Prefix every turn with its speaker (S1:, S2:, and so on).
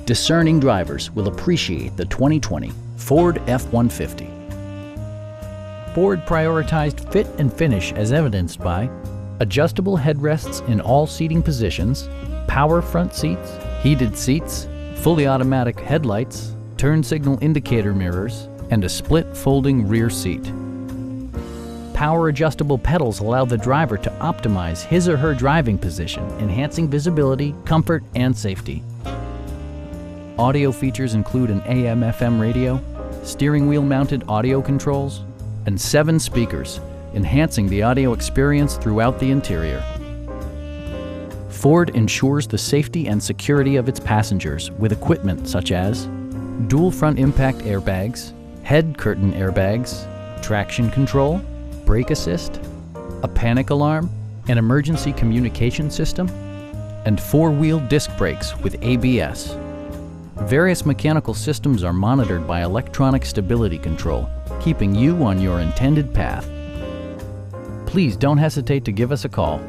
S1: Discerning drivers will appreciate the 2020 Ford F-150. Ford prioritized fit and finish as evidenced by adjustable headrests in all seating positions, power front seats, heated seats, fully automatic headlights, turn signal indicator mirrors, and a split folding rear seat. Power adjustable pedals allow the driver to optimize his or her driving position, enhancing visibility, comfort, and safety. Audio features include an AM/FM radio, steering wheel mounted audio controls, and 7 speakers, enhancing the audio experience throughout the interior. Ford ensures the safety and security of its passengers with equipment such as dual front impact airbags, head curtain airbags, traction control, brake assist, a panic alarm, an emergency communication system, and 4-wheel disc brakes with ABS. Various mechanical systems are monitored by electronic stability control, keeping you on your intended path. Please don't hesitate to give us a call.